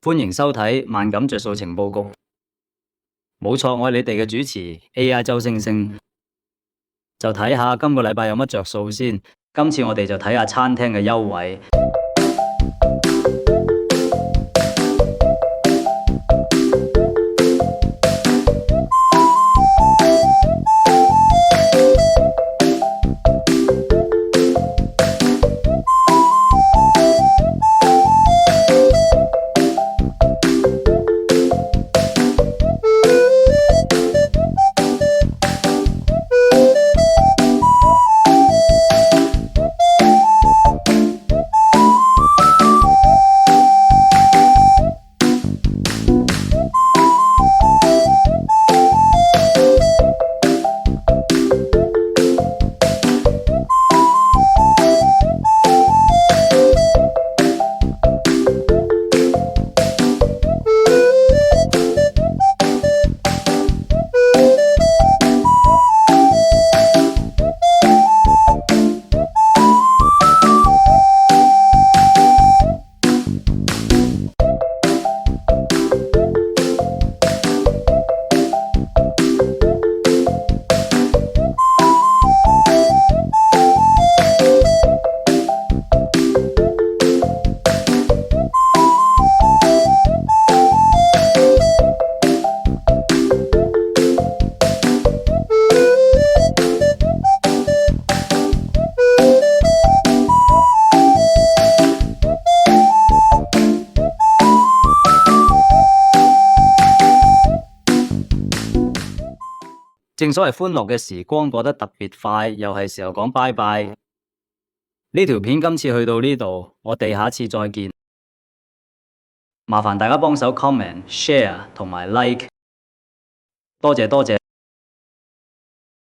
歡迎收睇萬感着數情報局。冇錯，我係你哋嘅主持 AI 周星星。就睇下今個禮拜有乜着數先。今次我哋就睇下餐廳嘅優惠。正所謂歡樂嘅時光過得特別快，又係時候講拜拜。呢條片今次去到呢度，我哋下次再見。麻煩大家幫手 comment、share 同埋 like，多謝多謝。